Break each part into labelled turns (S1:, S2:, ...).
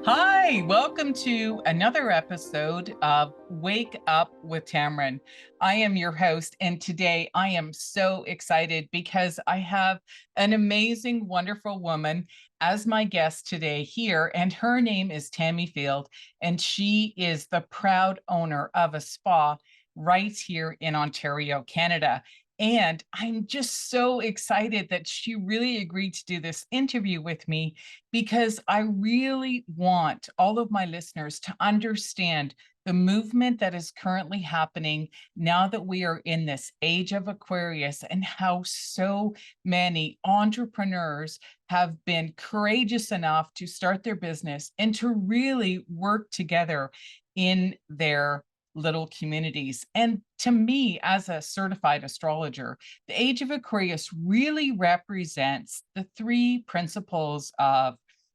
S1: Hi, welcome to another episode of Wake Up with Tammeron. I am your host, and today I am so excited because I have an amazing, wonderful woman as my guest today here, and her name is Tammie Field, and she is the proud owner of a spa right here in Ontario, Canada. And I'm just so excited that she really agreed to do this interview with me because I really want all of my listeners to understand the movement that is currently happening now that we are in this age of Aquarius, and how so many entrepreneurs have been courageous enough to start their business and to really work together in their little communities. And to me, as a certified astrologer, the age of Aquarius really represents the three principles of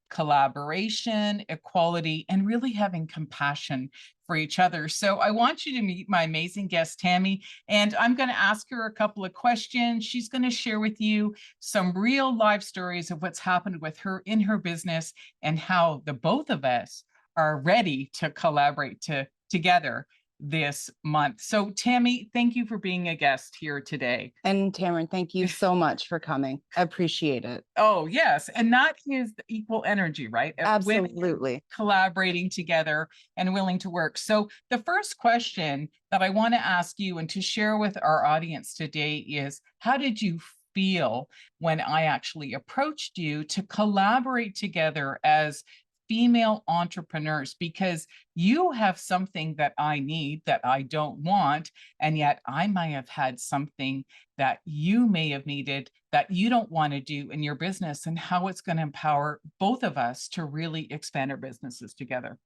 S1: collaboration, equality, and really having compassion for each other. So I want you to meet my amazing guest, Tammie, and I'm going to ask her a couple of questions. She's going to share with you some real life stories of what's happened with her in her business and how the both of us are ready to collaborate together this month. So Tammie, thank you for being a guest here today.
S2: And Tammeron, thank you so much for coming. I appreciate it.
S1: Oh, yes. And that is the equal energy, right? Women
S2: Absolutely.
S1: collaborating together and willing to work. So the first question that I want to ask you and to share with our audience today is, how did you feel when I actually approached you to collaborate together as female entrepreneurs? Because you have something that I need that I don't want, and yet I might have had something that you may have needed that you don't want to do in your business, and how it's going to empower both of us to really expand our businesses together.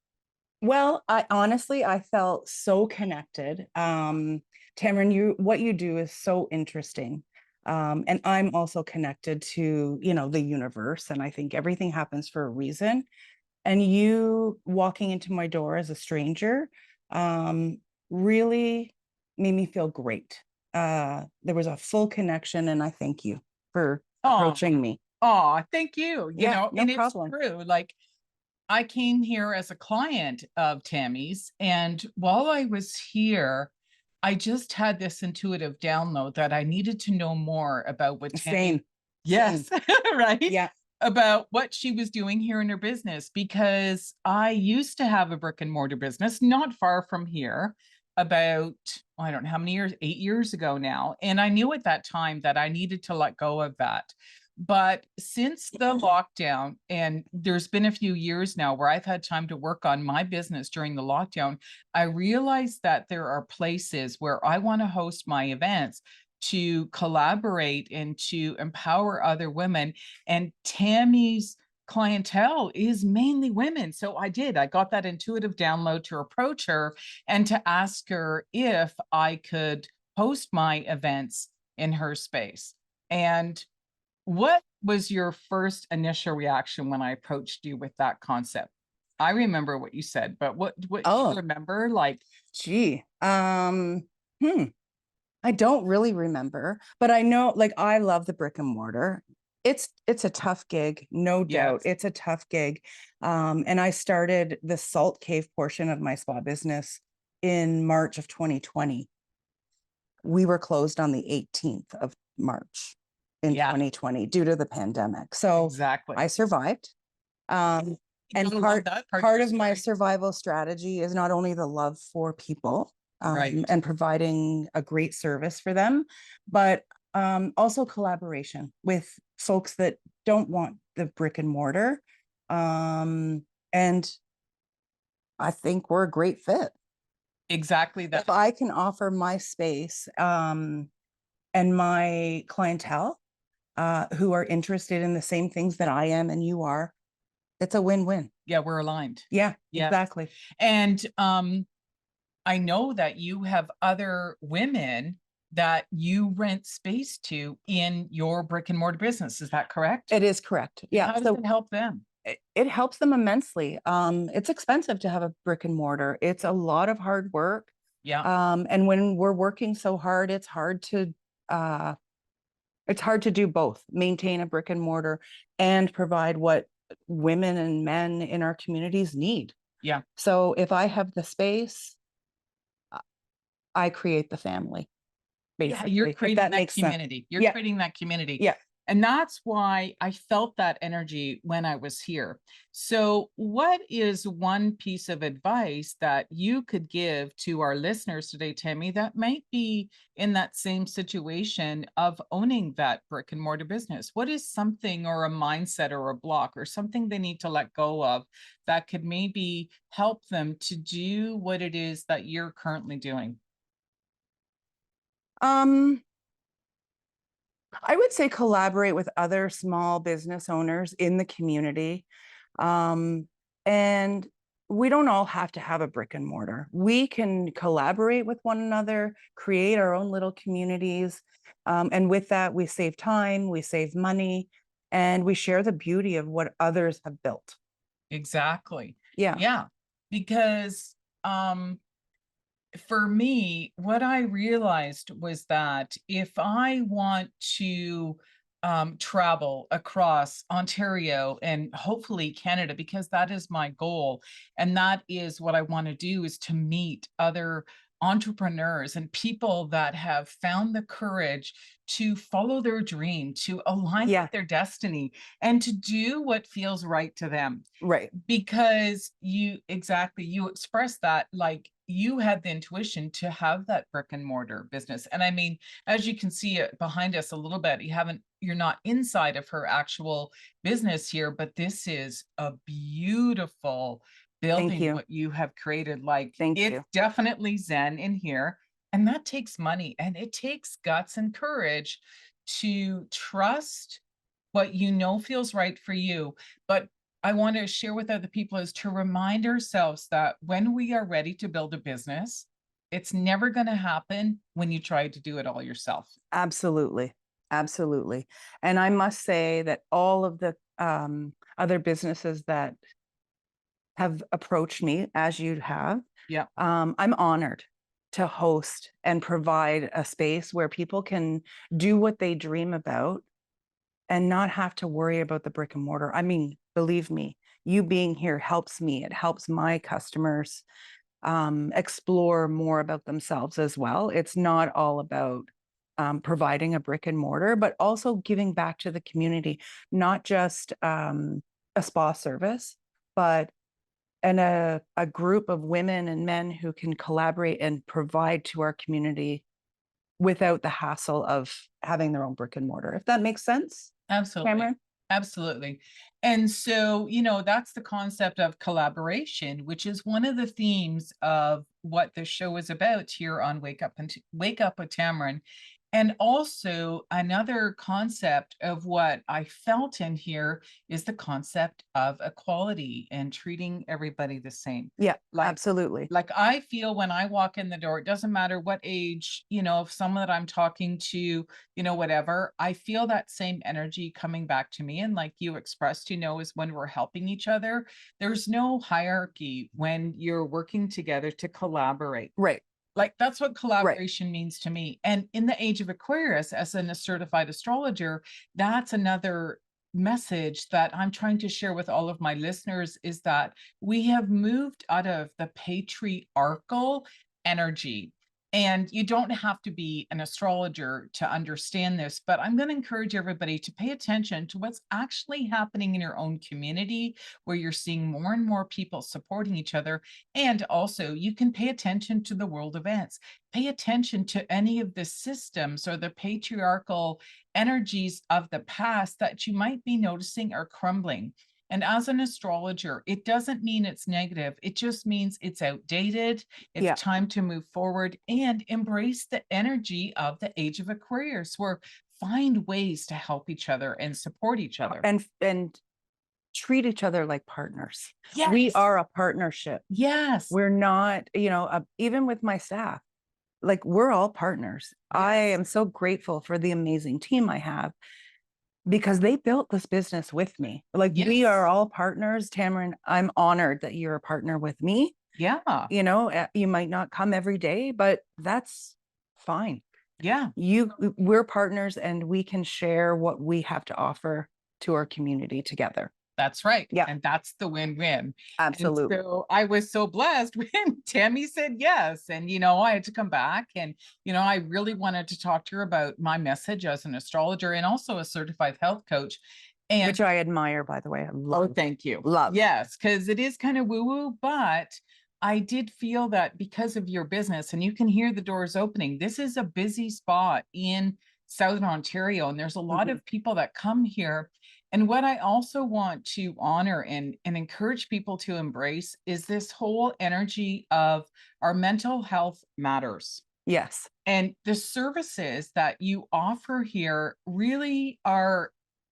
S2: Well, I felt so connected. Tammeron, what you do is so interesting. And I'm also connected to, the universe. And I think everything happens for a reason. And you walking into my door as a stranger really made me feel great. There was a full connection, and I thank you for approaching me.
S1: Oh, thank you.
S2: Yeah, no
S1: And
S2: problem.
S1: it's true. Like, I came here as a client of Tammie's, and while I was here, I just had this intuitive download that I needed to know more about what Tammie.
S2: Same.
S1: Yes, right?
S2: Yeah.
S1: About what she was doing here in her business, because I used to have a brick and mortar business not far from here about, I don't know how many years, 8 years ago now. And I knew at that time that I needed to let go of that. But since the lockdown, and there's been a few years now where I've had time to work on my business during the lockdown, I realized that there are places where I want to host my events to collaborate and to empower other women. And Tammie's clientele is mainly women. So I got that intuitive download to approach her and to ask her if I could host my events in her space. And what was your first initial reaction when I approached you with that concept? I remember what you said, but what do you remember? Like,
S2: Gee. I don't really remember, but I know, like, I love the brick and mortar. It's a tough gig, no doubt.
S1: yes.
S2: It's a tough gig. And I started the salt cave portion of my spa business in March of 2020. We were closed on the 18th of March in
S1: Yeah.
S2: 2020 due to the pandemic. So
S1: Exactly.
S2: I survived. And part of my survival strategy is not only the love for people,
S1: Right.
S2: and providing a great service for them, but also collaboration with folks that don't want the brick and mortar. And I think we're a great fit.
S1: Exactly that.
S2: If I can offer my space and my clientele who are interested in the same things that I am and you are, it's a win-win.
S1: Yeah, we're aligned.
S2: Yeah,
S1: Yeah.
S2: exactly.
S1: And I know that you have other women that you rent space to in your brick and mortar business. Is that correct?
S2: It is correct. Yeah.
S1: How does it help them?
S2: It helps them immensely. It's expensive to have a brick and mortar. It's a lot of hard work.
S1: Yeah.
S2: And when we're working so hard, it's hard to do both, maintain a brick and mortar and provide what women and men in our communities need.
S1: Yeah.
S2: So if I have the space, I create the family,
S1: Yeah, you're
S2: basically, if
S1: creating
S2: that
S1: that
S2: makes sense.
S1: community. You're
S2: Yeah,
S1: creating that community.
S2: yeah.
S1: And that's why I felt that energy when I was here. So, what is one piece of advice that you could give to our listeners today, Tammy, that might be in that same situation of owning that brick and mortar business? What is something or a mindset or a block or something they need to let go of that could maybe help them to do what it is that you're currently doing?
S2: Um, I would say collaborate with other small business owners in the community. And we don't all have to have a brick and mortar. We can collaborate with one another, create our own little communities. And with that, we save time, we save money, and we share the beauty of what others have built.
S1: Exactly.
S2: Yeah.
S1: Yeah. Because for me, what I realized was that if I want to travel across Ontario and hopefully Canada, because that is my goal, and that is what I want to do, is to meet other entrepreneurs and people that have found the courage to follow their dream, to align
S2: Yeah.
S1: with their destiny, and to do what feels right to them.
S2: Right.
S1: Because you expressed that, like, you had the intuition to have that brick and mortar business. And I mean, as you can see it behind us a little bit, you're not inside of her actual business here, but this is a beautiful
S2: Thank
S1: building
S2: you.
S1: what you have created. Like,
S2: Thank
S1: it's
S2: you.
S1: definitely zen in here, and that takes money and it takes guts and courage to trust what you know feels right for you. But I want to share with other people is to remind ourselves that when we are ready to build a business, it's never going to happen when you try to do it all yourself.
S2: Absolutely. Absolutely. And I must say that all of the other businesses that have approached me, as you have,
S1: Yeah,
S2: I'm honored to host and provide a space where people can do what they dream about and not have to worry about the brick and mortar. I mean, believe me, you being here helps me. It helps my customers explore more about themselves as well. It's not all about providing a brick and mortar, but also giving back to the community, not just a spa service, but a group of women and men who can collaborate and provide to our community without the hassle of having their own brick and mortar, if that makes sense.
S1: absolutely.
S2: Cameron?
S1: Absolutely. And so, that's the concept of collaboration, which is one of the themes of what the show is about here on Wake Up with Tammeron. And also another concept of what I felt in here is the concept of equality and treating everybody the same.
S2: Yeah,
S1: Like
S2: absolutely.
S1: like I feel when I walk in the door, it doesn't matter what age, if someone that I'm talking to, whatever, I feel that same energy coming back to me. And like you expressed, is when we're helping each other, there's no hierarchy when you're working together to collaborate.
S2: Right,
S1: Like, that's what
S2: right.
S1: collaboration means to me. And in the age of Aquarius, as a certified astrologer, that's another message that I'm trying to share with all of my listeners, is that we have moved out of the patriarchal energy. And you don't have to be an astrologer to understand this, but I'm going to encourage everybody to pay attention to what's actually happening in your own community, where you're seeing more and more people supporting each other. And also, you can pay attention to the world events. Pay attention to any of the systems or the patriarchal energies of the past that you might be noticing are crumbling. And as an astrologer, it doesn't mean it's negative. It just means it's outdated. It's
S2: Yeah.
S1: time to move forward and embrace the energy of the age of Aquarius, where find ways to help each other and support each other.
S2: And treat each other like partners.
S1: Yes.
S2: We are a partnership.
S1: Yes.
S2: We're not, even with my staff, like we're all partners. I
S1: Yes.
S2: am so grateful for the amazing team I have because they built this business with me. Like we
S1: Yes.
S2: are all partners. Tammeron, I'm honored that you're a partner with me.
S1: Yeah.
S2: You might not come every day, but that's fine.
S1: Yeah.
S2: We're partners and we can share what we have to offer to our community together.
S1: That's right.
S2: Yeah,
S1: And that's the win-win. And
S2: absolutely.
S1: so I was so blessed when Tammy said yes. And, I had to come back and, I really wanted to talk to her about my message as an astrologer and also a certified health coach. And
S2: Which I admire, by the way. I
S1: oh,
S2: love,
S1: thank you.
S2: love.
S1: Yes, because it is kind of woo-woo, but I did feel that because of your business, and you can hear the doors opening, this is a busy spot in Southern Ontario, and there's a lot
S2: Mhm.
S1: of people that come here. And what I also want to honor and encourage people to embrace is this whole energy of our mental health matters.
S2: Yes.
S1: And the services that you offer here really are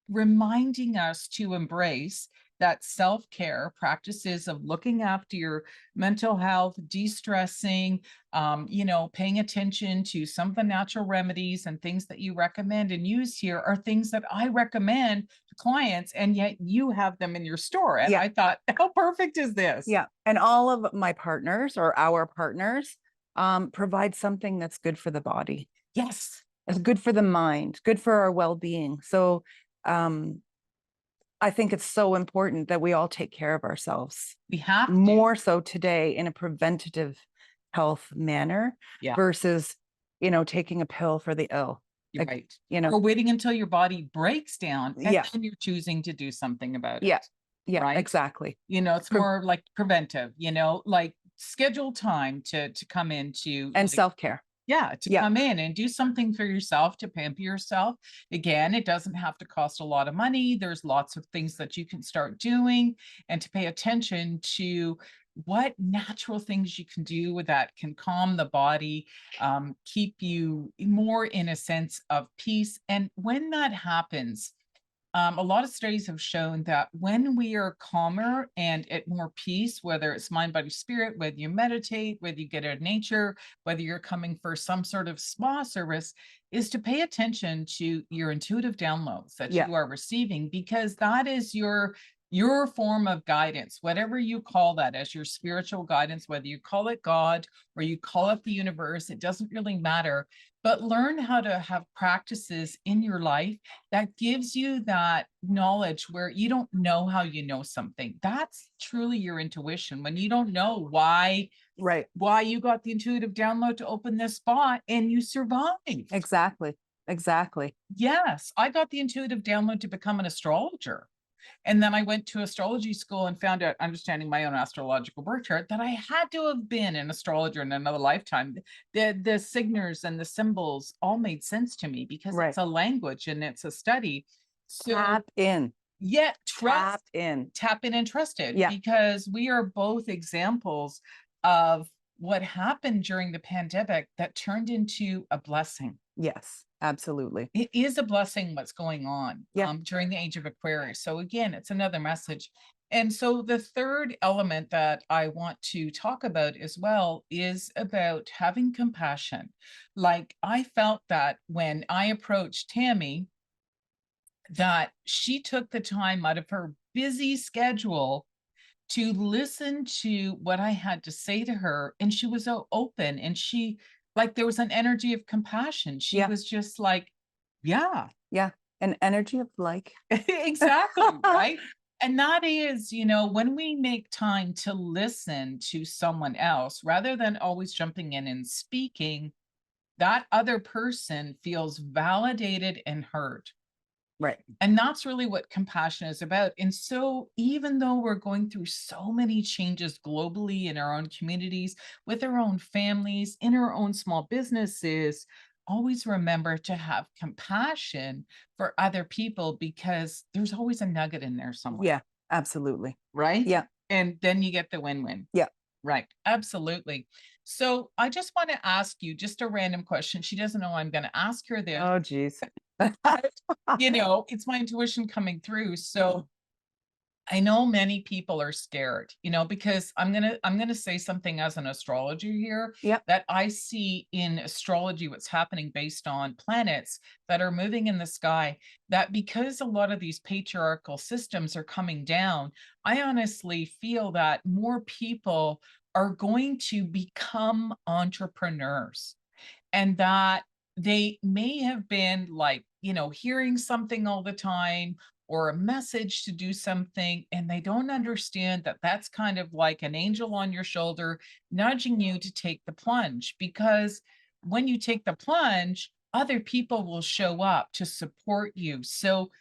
S1: reminding us to embrace that self-care practices of looking after your mental health, de-stressing, paying attention to some of the natural remedies and things that you recommend and use here are things that I recommend to clients, and yet you have them in your store. And
S2: Yeah.
S1: I thought, how perfect is this?
S2: Yeah. And all of my partners or our partners provide something that's good for the body.
S1: Yes,
S2: It's good for the mind, good for our well-being. So um, I think it's so important that we all take care of ourselves
S1: we have to.
S2: more so today in a preventative health manner
S1: Yeah.
S2: versus, taking a pill for the ill.
S1: You're
S2: Like,
S1: right. Or waiting until your body breaks down and
S2: Yeah.
S1: then you're choosing to do something about
S2: Yeah.
S1: it.
S2: Yeah,
S1: Right?
S2: exactly.
S1: It's more like preventive, like schedule time to come into
S2: And
S1: like,
S2: self-care.
S1: yeah, to
S2: Yeah.
S1: come in and do something for yourself to pamper yourself. Again, it doesn't have to cost a lot of money. There's lots of things that you can start doing and to pay attention to what natural things you can do with that can calm the body, keep you more in a sense of peace. And when that happens, a lot of studies have shown that when we are calmer and at more peace, whether it's mind, body, spirit, whether you meditate, whether you get out of nature, whether you're coming for some sort of spa service, is to pay attention to your intuitive downloads that
S2: Yeah.
S1: you are receiving, because that is your form of guidance, whatever you call that, as your spiritual guidance, whether you call it God or you call it the universe, it doesn't really matter. But learn how to have practices in your life that gives you that knowledge where you don't know how you know something. That's truly your intuition, when you don't know why
S2: Right.
S1: you got the intuitive download to open this spot and you survived.
S2: Exactly. Exactly.
S1: Yes, I got the intuitive download to become an astrologer. And then I went to astrology school and found out, understanding my own astrological birth chart, that I had to have been an astrologer in another lifetime. The signals and the symbols all made sense to me because
S2: Right.
S1: it's a language and it's a study. So
S2: Tap in.
S1: yeah,
S2: Tap in.
S1: tap in and trust it,
S2: Yeah.
S1: because we are both examples of what happened during the pandemic that turned into a blessing.
S2: Yes, absolutely.
S1: It is a blessing what's going on
S2: Yeah.
S1: during the age of Aquarius. So again, it's another message. And so the third element that I want to talk about as well is about having compassion. Like, I felt that when I approached Tammy, that she took the time out of her busy schedule to listen to what I had to say to her, and she was so open, and she, like, there was an energy of compassion. She
S2: Yeah.
S1: was just like, yeah,
S2: Yeah. An energy of like.
S1: exactly, right? And that is, when we make time to listen to someone else rather than always jumping in and speaking, that other person feels validated and heard.
S2: Right.
S1: And that's really what compassion is about. And so, even though we're going through so many changes globally in our own communities, with our own families, in our own small businesses, always remember to have compassion for other people, because there's always a nugget in there somewhere.
S2: Yeah, absolutely.
S1: Right?
S2: Yeah.
S1: And then you get the win-win.
S2: Yeah.
S1: Right. Absolutely. So I just want to ask you just a random question. She doesn't know I'm going to ask her this.
S2: Oh, geez.
S1: It's my intuition coming through. So I know many people are scared, because I'm gonna say something as an astrologer here,
S2: Yep.
S1: that I see in astrology what's happening based on planets that are moving in the sky, that because a lot of these patriarchal systems are coming down, I honestly feel that more people are going to become entrepreneurs, and that they may have been like, hearing something all the time or a message to do something, and they don't understand that that's kind of like an angel on your shoulder nudging you to take the plunge. Because when you take the plunge, other people will show up to support you. So,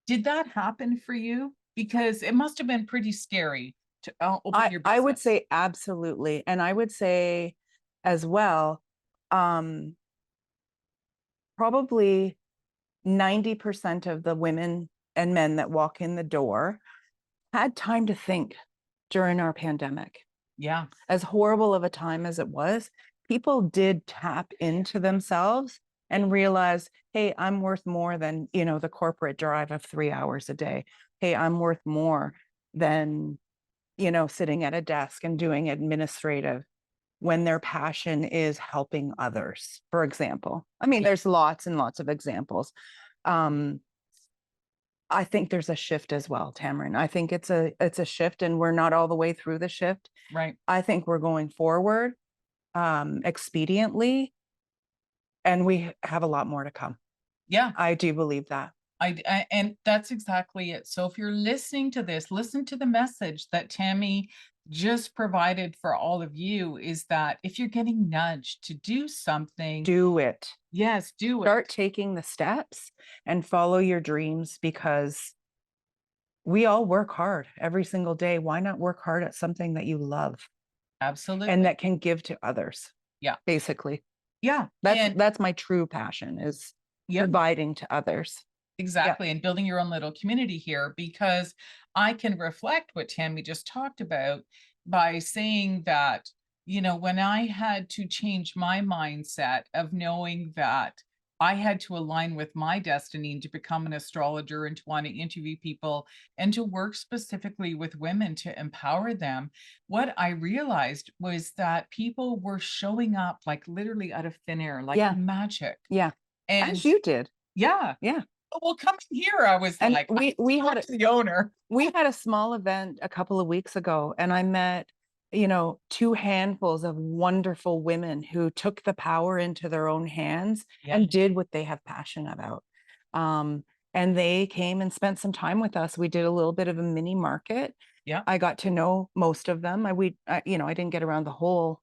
S1: did that happen for you? Because it must have been pretty scary to open your
S2: I would
S1: business.
S2: say absolutely. And I would say as well, um, probably 90% of the women and men that walk in the door had time to think during our pandemic.
S1: Yeah,
S2: As horrible of a time as it was, people did tap into themselves and realize, hey, I'm worth more than, the corporate drive of 3 hours a day. Hey, I'm worth more than, sitting at a desk and doing administrative, when their passion is helping others, for example. I mean,
S1: yeah,
S2: there's lots and lots of examples. Um, I think there's a shift as well, Tammeron. I think it's a shift, and we're not all the way through the shift.
S1: right.
S2: I think we're going forward expediently, and we have a lot more to come.
S1: Yeah.
S2: I do believe that.
S1: And that's exactly it. So if you're listening to this, listen to the message that Tammie just provided for all of you, is that if you're getting nudged to do something,
S2: Do it.
S1: yes, do it.
S2: Start taking the steps and follow your dreams, because we all work hard every single day. Why not work hard at something that you love and
S1: Absolutely.
S2: that can give to others?
S1: Yeah.
S2: Basically,
S1: Yeah.
S2: that's
S1: And
S2: that's my true passion, is
S1: yeah,
S2: providing to others. Yeah.
S1: exactly. And building your own little community here, because I can reflect what Tammie just talked about by saying that, when I had to change my mindset of knowing that I had to align with my destiny to become an astrologer and to want to interview people and to work specifically with women to empower them, what I realized was that people were showing up like literally out of thin air, like
S2: Yeah.
S1: magic.
S2: Yeah.
S1: And
S2: As you did.
S1: yeah,
S2: Yeah.
S1: "Oh, well, come in here." I was
S2: And
S1: like,
S2: we
S1: "Talk
S2: had
S1: to the owner."
S2: a small event a couple of weeks ago, and I met, two handfuls of wonderful women who took the power into their own hands
S1: Yeah,
S2: and did what they have passion about. Um, and they came and spent some time with us. We did a little bit of a mini market.
S1: yeah,
S2: I got to know most of them. I didn't get around the whole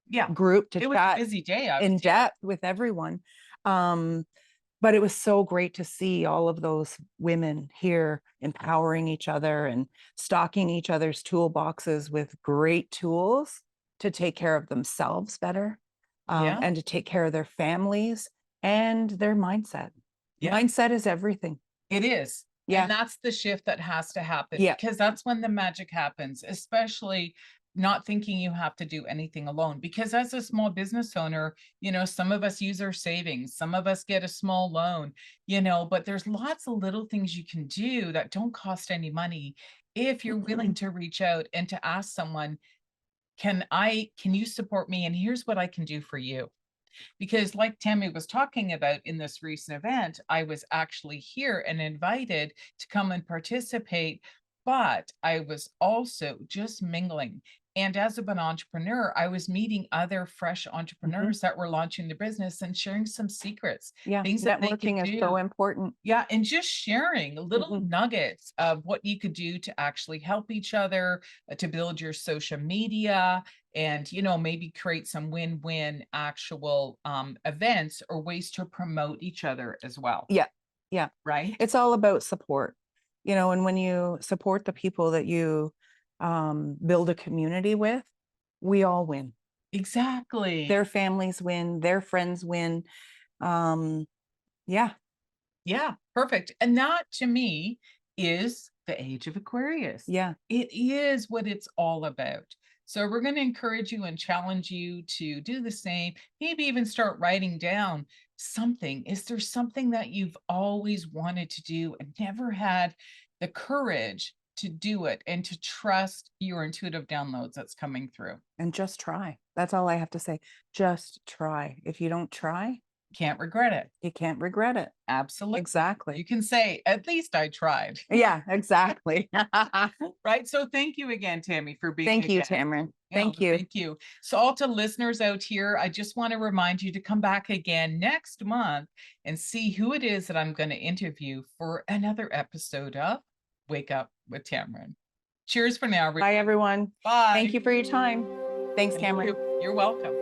S1: yeah.
S2: group to
S1: It was a
S2: chat
S1: busy day, I was
S2: in
S1: yeah,
S2: depth with everyone. Um, but it was so great to see all of those women here empowering each other and stocking each other's toolboxes with great tools to take care of themselves better,
S1: yeah,
S2: and to take care of their families and their mindset.
S1: yeah.
S2: Mindset is everything.
S1: It is,
S2: Yeah.
S1: and that's the shift that has to happen,
S2: Yeah.
S1: because that's when the magic happens, especially not thinking you have to do anything alone. Because as a small business owner, some of us use our savings, some of us get a small loan, but there's lots of little things you can do that don't cost any money if you're willing to reach out and to ask someone, can you support me? And here's what I can do for you. Because like Tammie was talking about in this recent event, I was actually here and invited to come and participate, but I was also just mingling. And as an entrepreneur, I was meeting other fresh
S2: Mhm.
S1: entrepreneurs that were launching the business and sharing some secrets,
S2: Yeah.
S1: things that they could
S2: Networking is so
S1: do.
S2: important.
S1: Yeah, and just sharing little
S2: Mhm.
S1: nuggets of what you could do to actually help each other, to build your social media, and maybe create some win-win actual events or ways to promote each other as well,
S2: Yeah. Yeah.
S1: right?
S2: It's all about support, and when you support the people that you build a community with, we all win.
S1: Exactly.
S2: Their families win, their friends win. Um, yeah.
S1: Yeah, perfect. And that to me is the age of Aquarius.
S2: Yeah.
S1: It is what it's all about. So we're going to encourage you and challenge you to do the same. Maybe even start writing down something. Is there something that you've always wanted to do and never had the courage to do it and to trust your intuitive downloads that's coming through?
S2: And just try. That's all I have to say. Just try. If you don't try,
S1: Can't regret it.
S2: you can't regret it.
S1: Absolutely.
S2: Exactly.
S1: You can say, at least I tried.
S2: Yeah, exactly.
S1: Right. So thank you again, Tammie, for being
S2: Thank
S1: a
S2: you,
S1: guest.
S2: Tammeron.
S1: Yeah,
S2: Thank you.
S1: thank you. So all to listeners out here, I just want to remind you to come back again next month and see who it is that I'm going to interview for another episode of Wake Up with Tammeron. Cheers for now.
S2: Bye, everyone.
S1: Bye.
S2: Thank you for your time. Thanks,
S1: Thank
S2: Tammeron.
S1: you. You're welcome.